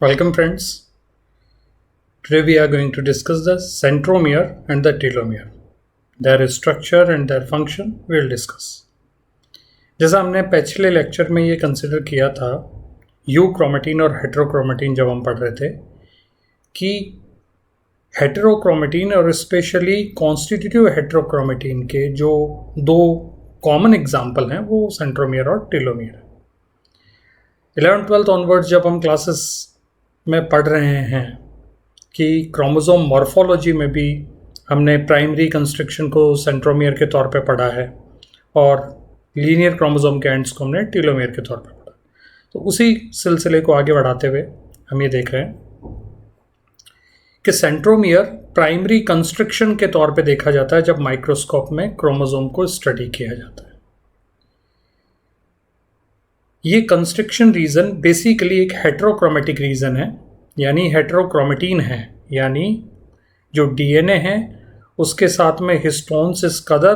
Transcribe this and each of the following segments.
Welcome friends. Today we are going to discuss the centromere and the telomere. Their structure and their function we will discuss. जैसा हमने पिछले lecture में ये consider किया था euchromatin और हेटेरोक्रोमेटिन जब हम पढ़ रहे थे कि हेटेरोक्रोमेटिन और स्पेशली कॉन्स्टिट्यूटिव हेटेरोक्रोमेटिन के जो दो कॉमन एग्जाम्पल हैं वो सेंट्रोमियर और टेलोमियर है। 11th-12th ऑनवर्ड्स जब हम क्लासेस में पढ़ रहे हैं कि क्रोमोसोम मॉर्फोलॉजी में भी हमने प्राइमरी कंस्ट्रक्शन को सेंट्रोमियर के तौर पे पढ़ा है और लीनियर क्रोमोसोम के एंड्स को हमने टेलोमियर के तौर पे पढ़ा। तो उसी सिलसिले को आगे बढ़ाते हुए हम ये देख रहे हैं कि सेंट्रोमियर प्राइमरी कंस्ट्रक्शन के तौर पे देखा जाता है जब माइक्रोस्कोप में क्रोमोसोम को स्टडी किया जाता है। ये कंस्ट्रक्शन रीजन बेसिकली एक हेटेरोक्रोमेटिक रीजन है, यानी हेटेरोक्रोमेटिन है, यानी जो डीएनए है उसके साथ में हिस्टोन्स इस कदर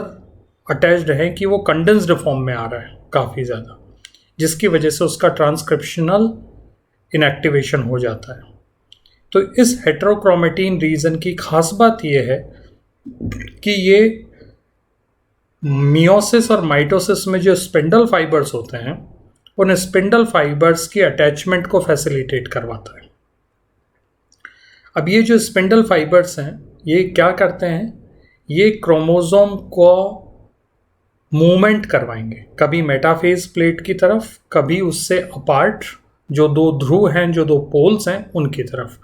अटैच्ड है कि वो कंडेंस्ड फॉर्म में आ रहा है काफ़ी ज़्यादा, जिसकी वजह से उसका ट्रांसक्रिप्शनल इनएक्टिवेशन हो जाता है। तो इस हेटेरोक्रोमेटिन रीजन की खास बात यह है कि ये मियोसिस और माइटोसिस में जो स्पिंडल फाइबर्स होते हैं उन स्पिंडल फाइबर्स की अटैचमेंट को फैसिलिटेट करवाता है। अब ये जो स्पिंडल फाइबर्स हैं ये क्या करते हैं, ये क्रोमोसोम को मूवमेंट करवाएंगे, कभी मेटाफेज प्लेट की तरफ, कभी उससे अपार्ट जो दो ध्रुव हैं, जो दो पोल्स हैं उनकी तरफ,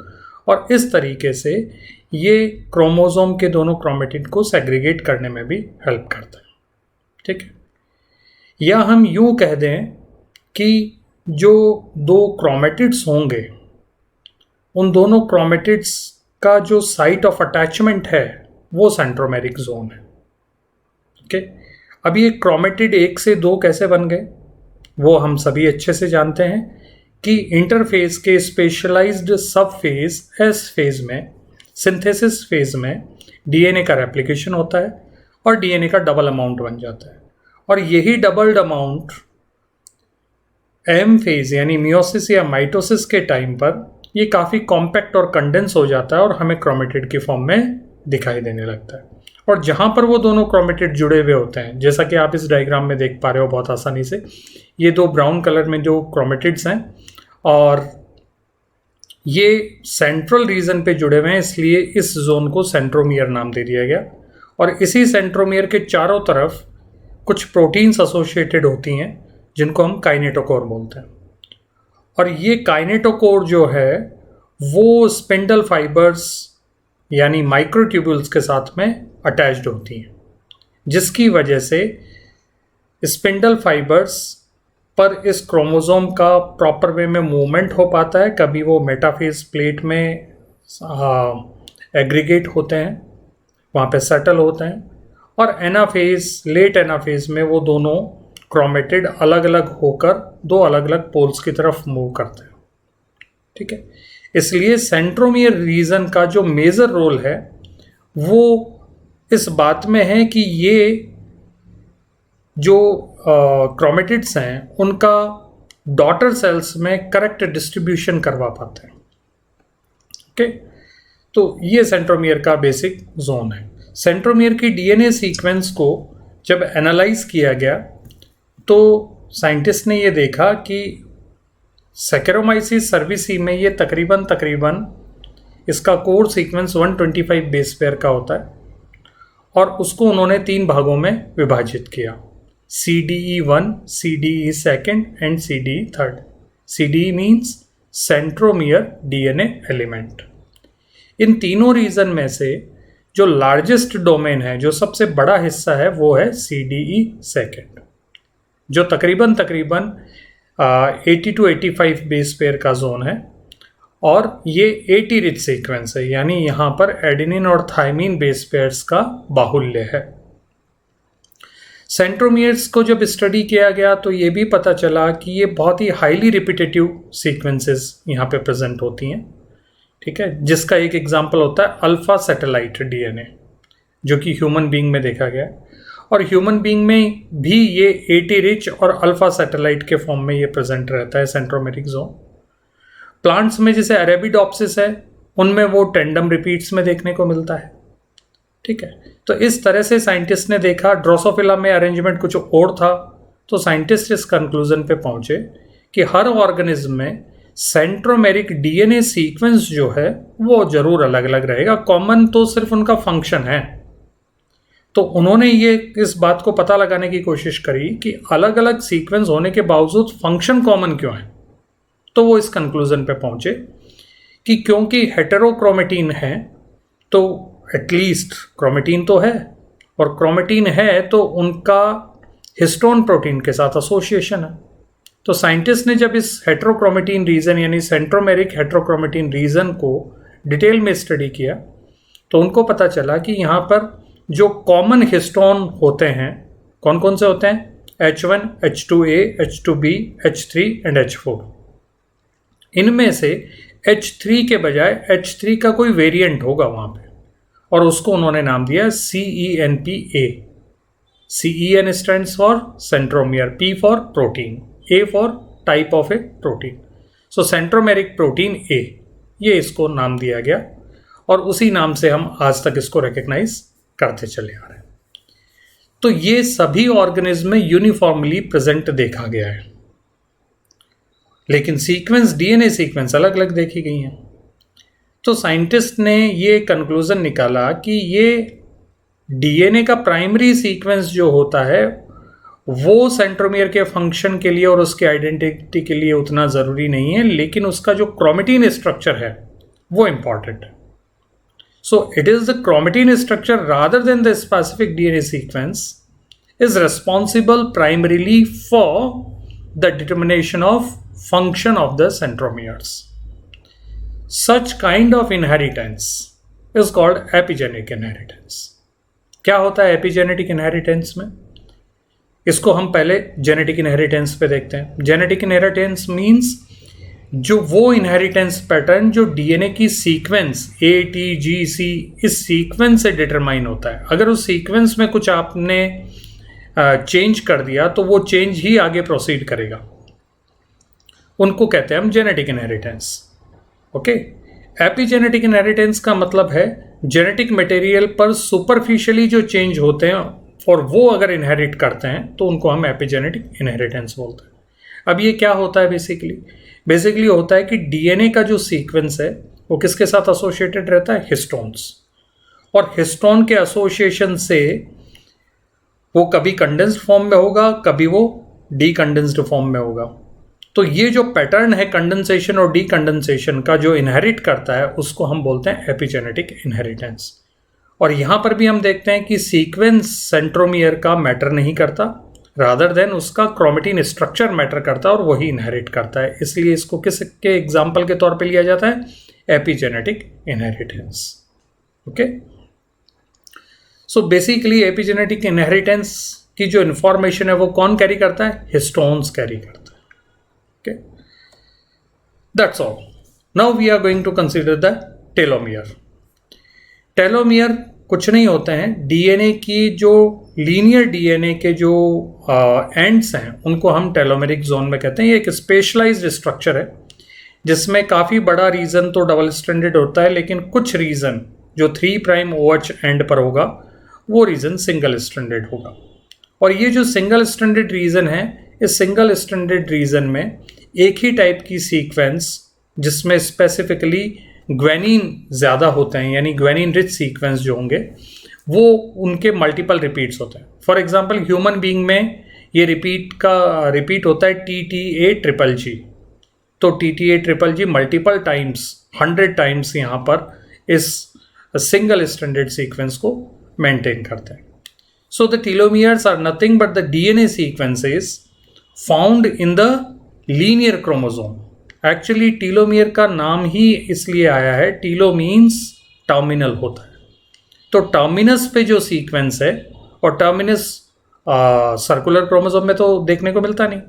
और इस तरीके से ये क्रोमोसोम के दोनों क्रोमेटिन को सेग्रीगेट करने में भी हेल्प करता है। ठीक है, या हम यूँ कह दें कि जो दो क्रोमेटिड्स होंगे उन दोनों क्रोमेटिड्स का जो साइट ऑफ अटैचमेंट है वो सेंट्रोमेरिक जोन है। ओके, अब ये क्रोमेटिड 1 से 2 कैसे बन गए वो हम सभी अच्छे से जानते हैं कि इंटरफेज के स्पेशलाइज्ड सब फेज एस फेज में, सिंथेसिस फेज में डीएनए का रेप्लिकेशन होता है और डीएनए का डबल अमाउंट बन जाता है, और यही डबल अमाउंट एम फेज यानी मियोसिस या माइटोसिस के टाइम पर ये काफ़ी कॉम्पैक्ट और कंडेंस हो जाता है और हमें क्रोमेटिड की फॉर्म में दिखाई देने लगता है। और जहाँ पर वो दोनों क्रोमेटिड जुड़े हुए होते हैं, जैसा कि आप इस डायग्राम में देख पा रहे हो बहुत आसानी से, ये दो ब्राउन कलर में जो क्रोमेटिड्स हैं और ये सेंट्रल रीजन पे जुड़े हुए हैं, इसलिए इस जोन को सेंट्रोमियर नाम दे दिया गया। और इसी सेंट्रोमियर के चारों तरफ कुछ प्रोटीन्स एसोसिएटेड होती हैं जिनको हम काइनेटोकोर बोलते हैं, और ये काइनेटोकोर जो है वो स्पिंडल फाइबर्स यानी माइक्रोट्यूब्यूल्स के साथ में अटैच्ड होती हैं, जिसकी वजह से स्पिंडल फाइबर्स पर इस क्रोमोसोम का प्रॉपर वे में मूवमेंट हो पाता है। कभी वो मेटाफेज प्लेट में एग्रीगेट होते हैं, वहाँ पे सेटल होते हैं, और एनाफेज, लेट एनाफेज में वो दोनों क्रोमेटिड अलग अलग होकर दो अलग अलग पोल्स की तरफ मूव करते हैं। ठीक है, इसलिए सेंट्रोमियर रीजन का जो मेजर रोल है वो इस बात में है कि ये जो क्रोमेटिड्स हैं उनका डॉटर सेल्स में करेक्ट डिस्ट्रीब्यूशन करवा पाते हैं। ओके, तो ये सेंट्रोमियर का बेसिक जोन है। सेंट्रोमियर की डीएनए सीक्वेंस को जब एनालाइज किया गया तो साइंटिस्ट ने ये देखा कि सैकेरोमाइसिस सर्विसी में ये तकरीबन इसका कोड सीक्वेंस 125 बेस पेयर का होता है, और उसको उन्होंने 3 भागों में विभाजित किया, CDE1, CDE2 and CDE3। CDE means centromere DNA element. इन तीनों रीजन में से जो लार्जेस्ट डोमेन है, जो सबसे बड़ा हिस्सा है, वो है CDE2, जो तकरीबन 80 to 85 बेस पेयर का जोन है, और ये 80 रिच सीक्वेंस है, यानी यहाँ पर एडेनिन और थायमीन बेस पेयर्स का बाहुल्य है। सेंट्रोमियर्स को जब स्टडी किया गया तो ये भी पता चला कि ये बहुत ही हाईली रिपीटेटिव सीक्वेंसेस यहाँ पे प्रेजेंट होती हैं। ठीक है, जिसका एक एग्जांपल होता है अल्फा सैटेलाइट डीएनए, जो कि ह्यूमन बीइंग में देखा गया, और ह्यूमन बीइंग में भी ये 80 रिच और अल्फा सैटेलाइट के फॉर्म में ये प्रेजेंट रहता है सेंट्रोमेरिक जोन। प्लांट्स में जैसे अरेबिडोप्सिस है, उनमें वो टेंडम रिपीट्स में देखने को मिलता है। ठीक है, तो इस तरह से साइंटिस्ट ने देखा, ड्रोसोफिला में अरेंजमेंट कुछ और था, तो साइंटिस्ट इस कंक्लूजन पे पहुंचे कि हर ऑर्गेनिज्म में सेंट्रोमेरिक डीएनए सीक्वेंस जो है वो जरूर अलग अलग रहेगा, कॉमन तो सिर्फ उनका फंक्शन है। तो उन्होंने ये इस बात को पता लगाने की कोशिश करी कि अलग अलग सीक्वेंस होने के बावजूद फंक्शन कॉमन क्यों है। तो वो इस कंक्लूजन पे पहुंचे कि क्योंकि हेटेरोक्रोमेटिन है तो एटलीस्ट क्रोमेटिन तो है, और क्रोमेटिन है तो उनका हिस्टोन प्रोटीन के साथ एसोसिएशन है। तो साइंटिस्ट ने जब इस हेटेरोक्रोमेटिन रीजन यानी सेंट्रोमेरिक हेटेरोक्रोमेटिन रीजन को डिटेल में स्टडी किया तो उनको पता चला कि यहाँ पर जो कॉमन हिस्टोन होते हैं कौन कौन से होते हैं, H1, H2A, H2B, H3 and H4। इनमें से H3 के बजाय H3 का कोई वेरिएंट होगा वहाँ पे, और उसको उन्होंने नाम दिया CENPA। CEN stands for centromere, P for protein, A for type of A protein. So centromeric protein A, ये इसको नाम दिया गया, और उसी नाम से हम आज तक इसको रिकग्नाइज करते चले आ रहे हैं। तो ये सभी ऑर्गेनिज्म में यूनिफॉर्मली प्रेजेंट देखा गया है, लेकिन सीक्वेंस, डीएनए सीक्वेंस अलग अलग देखी गई हैं। तो साइंटिस्ट ने ये कंक्लूजन निकाला कि ये डीएनए का प्राइमरी सीक्वेंस जो होता है वो सेंट्रोमियर के फंक्शन के लिए और उसके आइडेंटिटी के लिए उतना ज़रूरी नहीं है, लेकिन उसका जो क्रोमेटिन स्ट्रक्चर है वो इंपॉर्टेंट है। So it is the chromatin structure rather than the specific DNA sequence is responsible primarily for the determination of function of the centromeres. Such kind of inheritance is called epigenetic inheritance. क्या होता है epigenetic inheritance में? इसको हम पहले genetic inheritance पे देखते हैं। जेनेटिक इनहेरिटेंस मीन्स जो वो इनहेरिटेंस पैटर्न जो डीएनए की सीक्वेंस ATGC इस सीक्वेंस से डिटरमाइन होता है। अगर उस सीक्वेंस में कुछ आपने चेंज कर दिया तो वो चेंज ही आगे प्रोसीड करेगा, उनको कहते हैं हम genetic inheritance. Okay, epigenetic inheritance का मतलब है जेनेटिक मटेरियल पर सुपरफिशियली जो चेंज होते हैं और वो अगर इनहेरिट करते हैं तो उनको हम एपिजेनेटिक इनहेरिटेंस बोलते हैं। अब ये क्या होता है बेसिकली होता है कि डीएनए का जो सीक्वेंस है वो किसके साथ एसोसिएटेड रहता है, हिस्टोन्स, और हिस्टोन के एसोसिएशन से वो कभी कंडेंस्ड फॉर्म में होगा, कभी वो डीकंडेंस्ड फॉर्म में होगा। तो ये जो पैटर्न है कंडेंसेशन और डीकंडेंसेशन का जो इनहेरिट करता है उसको हम बोलते हैं एपिजेनेटिक इनहेरिटेंस। और यहाँ पर भी हम देखते हैं कि सीक्वेंस सेंट्रोमियर का मैटर नहीं करता, रादर देन उसका क्रोमेटिन स्ट्रक्चर मैटर करता है और वही इनहेरिट करता है। इसलिए इसको किसके एग्जाम्पल के तौर पे लिया जाता है, epigenetic inheritance. Okay, so basically epigenetic inheritance की जो इंफॉर्मेशन है वो कौन कैरी करता है, हिस्टोन्स कैरी करता है। Okay, that's all. Now we are going to consider the telomere. Telomere कुछ नहीं होते हैं, डीएनए की जो लीनियर डीएनए के जो एंड्स हैं उनको हम टेलोमेरिक जोन में कहते हैं। ये एक स्पेशलाइज्ड स्ट्रक्चर है जिसमें काफ़ी बड़ा रीजन तो डबल स्ट्रैंडेड होता है, लेकिन कुछ रीजन जो 3' OH एंड पर होगा वो रीजन सिंगल स्ट्रैंडेड होगा। और ये जो सिंगल स्ट्रैंडेड रीजन है, इस सिंगल स्ट्रैंडेड रीजन में एक ही टाइप की सीक्वेंस जिसमें स्पेसिफिकली ग्वेनिन ज़्यादा होते हैं, यानी ग्वेनिन रिच सीक्वेंस जो होंगे वो उनके मल्टीपल रिपीट्स होते हैं। फॉर एग्जांपल ह्यूमन बीइंग में ये रिपीट होता है TTA-GGG। तो TTA-GGG मल्टीपल टाइम्स, 100 टाइम्स यहाँ पर इस सिंगल स्ट्रैंडेड सीक्वेंस को मेंटेन करते हैं। So the telomeres are nothing but the DNA sequences found in the linear chromosome. Actually telomere का नाम ही इसलिए आया है, टीलो मीन्स टर्मिनल होता है। तो टर्मिनस पे जो सीक्वेंस है, और टर्मिनस सर्कुलर क्रोमोसोम में तो देखने को मिलता नहीं,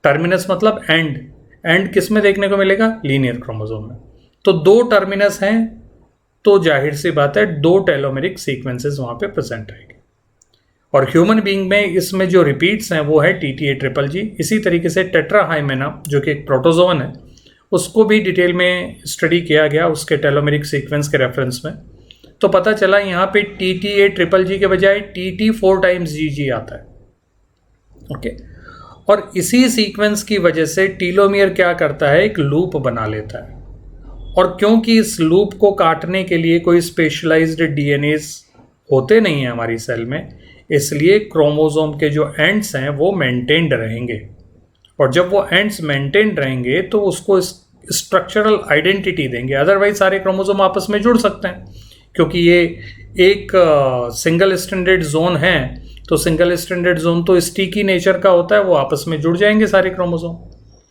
टर्मिनस मतलब एंड किस में देखने को मिलेगा, लीनियर क्रोमोसोम में। तो 2 टर्मिनस हैं तो जाहिर सी बात है 2 टेलोमेरिक सीक्वेंसेस वहाँ पे प्रेजेंट रहेंगे। और ह्यूमन बीइंग में इसमें जो रिपीट्स हैं वो है TTA-GGG। इसी तरीके से टेट्राहाइमेना जो कि एक प्रोटोजोन है उसको भी डिटेल में स्टडी किया गया उसके टेलोमेरिक सीक्वेंस के रेफरेंस में, तो पता चला यहाँ पे TTA ट्रिपल जी के बजाय TT 4 टाइम्स GG आता है। ओके, और इसी सीक्वेंस की वजह से टीलोमियर क्या करता है, एक लूप बना लेता है। और क्योंकि इस लूप को काटने के लिए कोई स्पेशलाइज्ड DNAs होते नहीं हैं हमारी सेल में, इसलिए क्रोमोसोम के जो एंड्स हैं वो मेंटेन्ड रहेंगे। और जब वो एंड्स मेंटेन्ड रहेंगे तो उसको स्ट्रक्चरल आइडेंटिटी देंगे। अदरवाइज सारे क्रोमोसोम आपस में जुड़ सकते हैं, क्योंकि ये एक सिंगल स्टैंडर्ड जोन है, तो सिंगल स्टैंडर्ड जोन तो स्टिकी नेचर का होता है, वो आपस में जुड़ जाएंगे सारे क्रोमोसोम।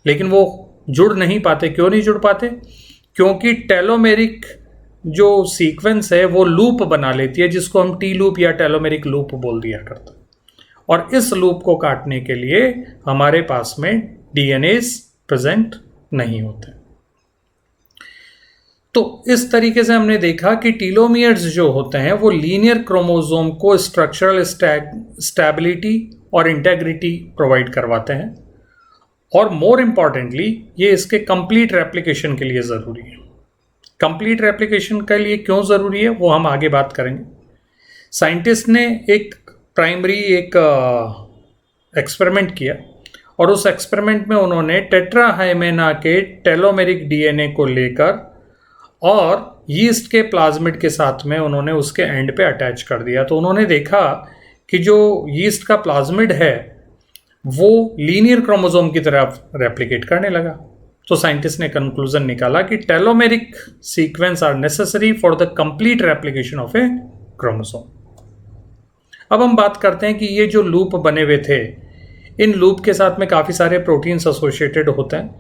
लेकिन वो जुड़ नहीं पाते। क्यों नहीं जुड़ पाते? क्योंकि टेलोमेरिक जो सीक्वेंस है वो लूप बना लेती है, जिसको हम टी लूप या टेलोमेरिक लूप बोल दिया करते हैं। और इस लूप को काटने के लिए हमारे पास में DNAs प्रेजेंट नहीं होते। तो इस तरीके से हमने देखा कि टीलोमियर्स जो होते हैं वो लीनियर क्रोमोसोम को स्ट्रक्चरल स्टेबिलिटी और इंटेग्रिटी प्रोवाइड करवाते हैं, और मोर इम्पॉर्टेंटली ये इसके कंप्लीट रेप्लिकेशन के लिए ज़रूरी है। कंप्लीट रेप्लिकेशन के लिए क्यों ज़रूरी है वो हम आगे बात करेंगे। साइंटिस्ट ने एक प्राइमरी एक्सपेरिमेंट किया, और उस एक्सपेरिमेंट में उन्होंने टेट्राहाइमेना के टेलोमेरिक DNA को लेकर और यीस्ट के प्लाज्मिड के साथ में उन्होंने उसके एंड पे अटैच कर दिया। तो उन्होंने देखा कि जो यीस्ट का प्लाज्मिड है वो लीनियर क्रोमोसोम की तरफ रेप्लिकेट करने लगा। तो साइंटिस्ट ने कंक्लूजन निकाला कि telomeric sequence are necessary for the complete replication of a chromosome. अब हम बात करते हैं कि ये जो लूप बने हुए थे, इन लूप के साथ में काफ़ी सारे प्रोटीन्स एसोसिएटेड होते हैं,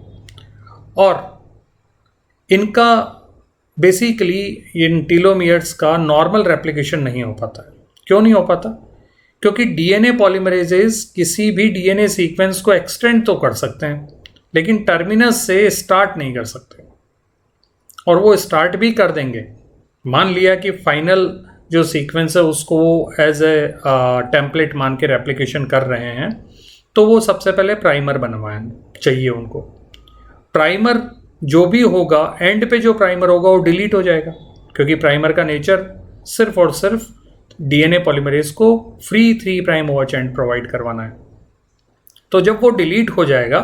और इनका बेसिकली इन टीलोमियर्स का नॉर्मल रेप्लिकेशन नहीं हो पाता है। क्यों नहीं हो पाता? क्योंकि DNA पॉलीमरेजेस किसी भी DNA सीक्वेंस को एक्सटेंड तो कर सकते हैं, लेकिन टर्मिनस से स्टार्ट नहीं कर सकते। और वो स्टार्ट भी कर देंगे, मान लिया कि फाइनल जो सीक्वेंस है उसको एज ए टेम्पलेट मान के रेप्लिकेशन कर रहे हैं, तो वो सबसे पहले प्राइमर बनवाएं चाहिए उनको। प्राइमर जो भी होगा, एंड पे जो प्राइमर होगा वो डिलीट हो जाएगा, क्योंकि प्राइमर का नेचर सिर्फ और सिर्फ DNA पॉलीमरेज को free 3 prime OH and provide करवाना है। तो जब वो डिलीट हो जाएगा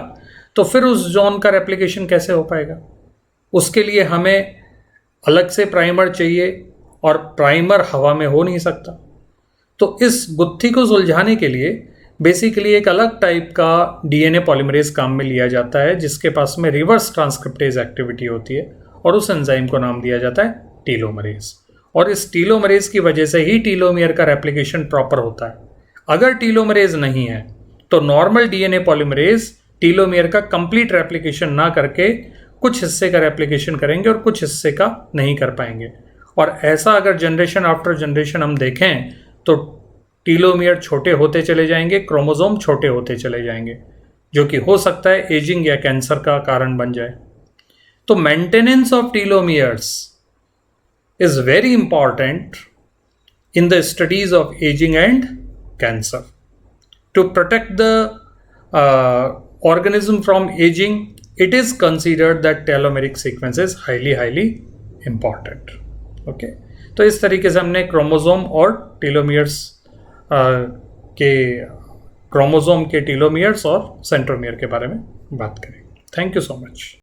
तो फिर उस जोन का रेप्लिकेशन कैसे हो पाएगा? उसके लिए हमें अलग से प्राइमर चाहिए, और प्राइमर हवा में हो नहीं सकता। तो इस गुत्थी को सुलझाने के लिए बेसिकली एक अलग टाइप का DNA पॉलीमरेज काम में लिया जाता है, जिसके पास में रिवर्स ट्रांसक्रिप्टेज एक्टिविटी होती है, और उस एंजाइम को नाम दिया जाता है टीलोमरेज। और इस टीलोमरेज की वजह से ही टीलोमियर का रेप्लिकेशन प्रॉपर होता है। अगर टीलोमरेज नहीं है तो नॉर्मल DNA पॉलीमरेज टीलोमियर का कंप्लीट रेप्लिकेशन ना करके कुछ हिस्से का रेप्लिकेशन करेंगे और कुछ हिस्से का नहीं कर पाएंगे। और ऐसा अगर जनरेशन आफ्टर जनरेशन हम देखें तो टीलोमियर छोटे होते चले जाएंगे, क्रोमोसोम छोटे होते चले जाएंगे, जो कि हो सकता है एजिंग या कैंसर का कारण बन जाए। तो maintenance of telomeres is very important in the studies of ageing and cancer. To protect the organism from aging, it is considered that telomeric sequence is highly important. Okay, तो इस तरीके से हमने क्रोमोसोम और टीलोमियर्स के क्रोमोसोम के टीलोमियर्स और centromere के बारे में बात करें। Thank you so much.